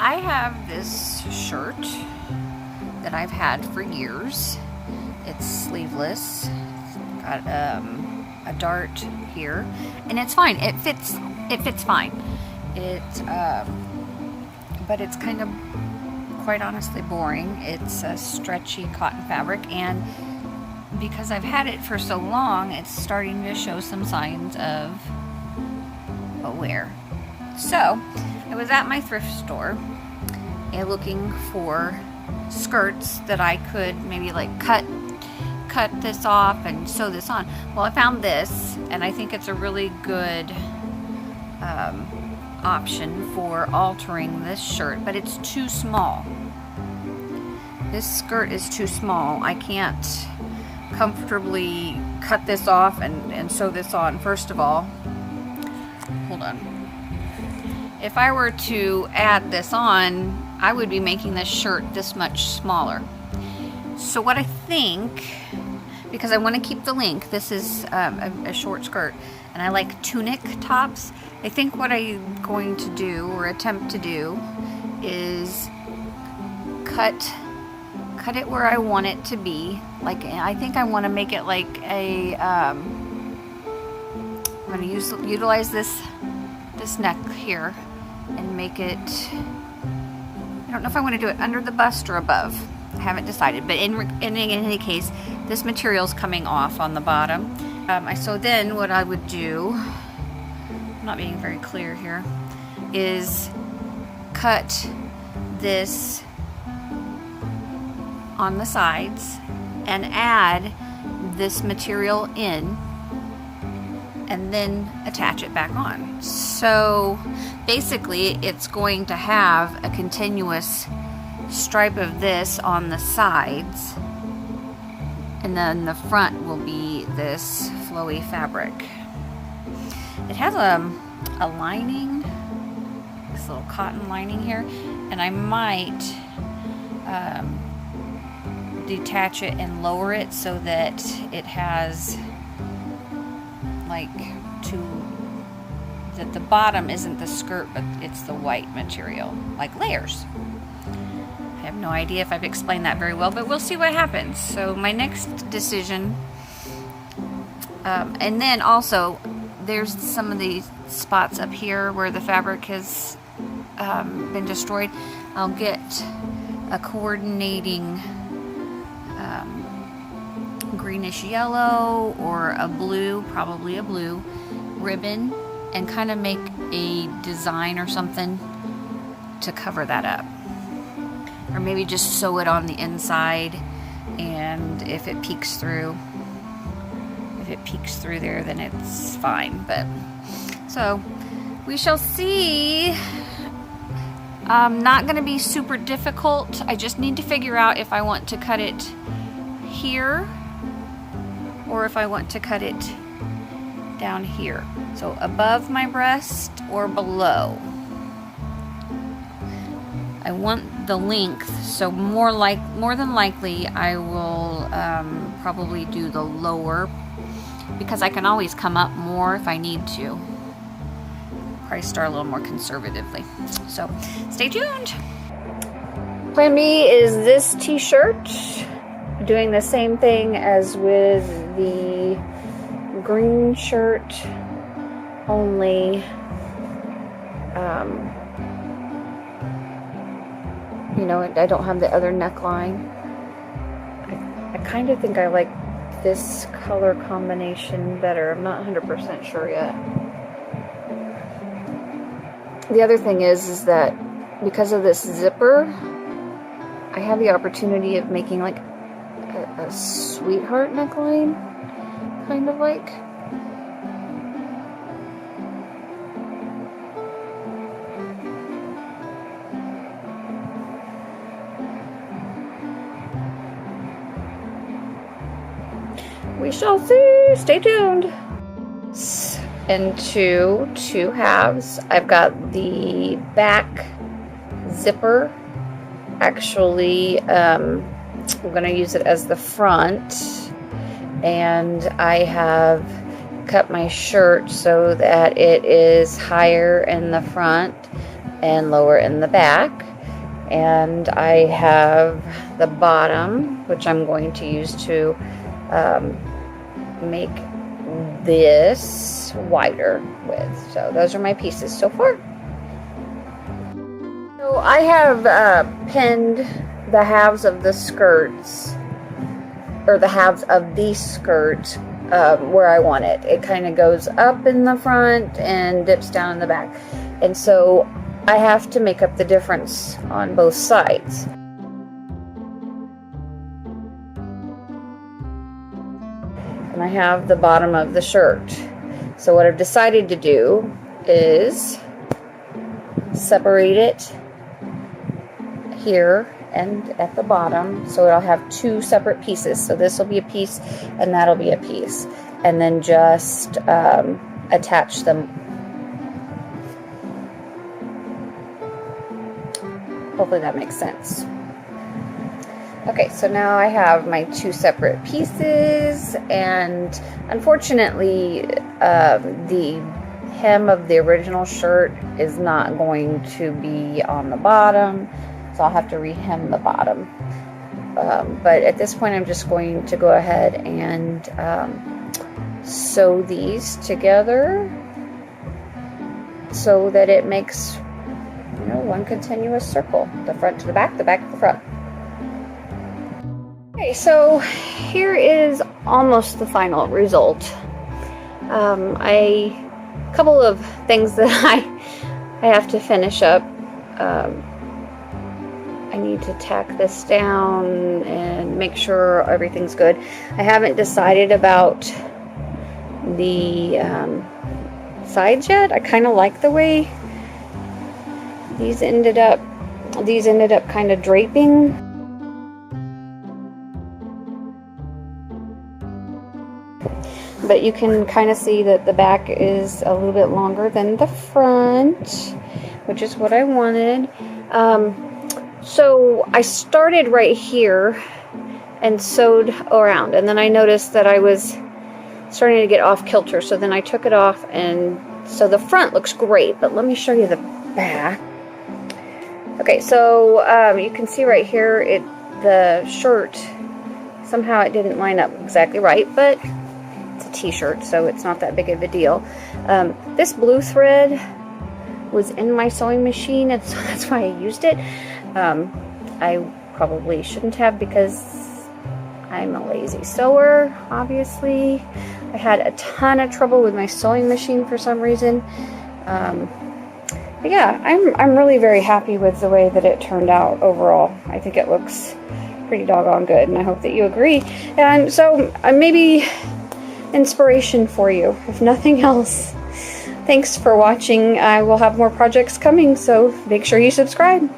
I have this shirt that I've had for years. It's sleeveless. It's got a dart here, and it's fine. It fits fine. But it's kind of, quite honestly, boring. It's a stretchy cotton fabric, and because I've had it for so long, it's starting to show some signs of wear. So I was at my thrift store looking for skirts that I could maybe like cut this off and sew this on. Well, I found this, and I think it's a really good option for altering this shirt, but it's too small. This skirt is too small. I can't comfortably cut this off and sew this on. First of all, hold on. If I were to add this on, I would be making this shirt this much smaller. So what I think, because I want to keep the length, this is a short skirt, and I like tunic tops. I think what I'm going to do, or attempt to do, is cut it where I want it to be. Like, I think I want to make it like a, I'm going to utilize this neck here and make it, I don't know if I want to do it under the bust or above. I haven't decided, but in any case, this material is coming off on the bottom. So then what I would do, I'm not being very clear here, is cut this on the sides and add this material in and then attach it back on. So basically it's going to have a continuous stripe of this on the sides, and then the front will be this flowy fabric. It has a lining, this little cotton lining here, and I might detach it and lower it so that it has that the bottom isn't the skirt, but it's the white material, like layers. I have no idea if I've explained that very well, but we'll see what happens. So my next decision, and then also there's some of these spots up here where the fabric has been destroyed. I'll get a coordinating greenish yellow or a blue, probably a blue ribbon, and kind of make a design or something to cover that up. Or maybe just sew it on the inside, and if it peeks through there, then it's fine. But so we shall see. Not going to be super difficult. I just need to figure out if I want to cut it here or if I want to cut it down here. So above my breast or below. I want the length, so more than likely I will probably do the lower, because I can always come up more if I need to. Probably start a little more conservatively. So stay tuned. Plan B is this t-shirt. Doing the same thing as with the green shirt, only you know, I don't have the other neckline. I kind of think I like this color combination better. I'm not 100% sure yet. The other thing is that because of this zipper, I have the opportunity of making like a sweetheart neckline, kind of like. We shall see. Stay tuned. Into two halves. I've got the back zipper. Actually, I'm going to use it as the front, and I have cut my shirt so that it is higher in the front and lower in the back. and I have the bottom, which I'm going to use to make this wider with. So those are my pieces so far. So I have pinned the halves of the skirts, or the halves of the skirt, where I want it. It kind of goes up in the front and dips down in the back. And so I have to make up the difference on both sides. And I have the bottom of the shirt. So what I've decided to do is separate it here and at the bottom, so I'll have two separate pieces. So this will be a piece and that'll be a piece, and then just attach them. Hopefully that makes sense. Okay, so now I have my two separate pieces, and unfortunately the hem of the original shirt is not going to be on the bottom, so I'll have to rehem the bottom. But at this point I'm just going to go ahead and sew these together so that it makes, you know, one continuous circle. The front to the back to the front. Okay, so here is almost the final result. A couple of things that I have to finish up. I need to tack this down and make sure everything's good. I haven't decided about the sides yet. I kind of like the way these ended up kind of draping. But you can kind of see that the back is a little bit longer than the front, which is what I wanted. So I started right here and sewed around, and then I noticed that I was starting to get off kilter, so then I took it off, and so the front looks great, but let me show you the back. Okay, so you can see right here, the shirt, somehow it didn't line up exactly right, but it's a t-shirt, so it's not that big of a deal. This blue thread was in my sewing machine, and so that's why I used it. I probably shouldn't have, because I'm a lazy sewer, obviously. I had a ton of trouble with my sewing machine for some reason. But yeah, I'm really very happy with the way that it turned out overall. I think it looks pretty doggone good, and I hope that you agree. And so maybe inspiration for you, if nothing else. Thanks for watching. I will have more projects coming, so make sure you subscribe.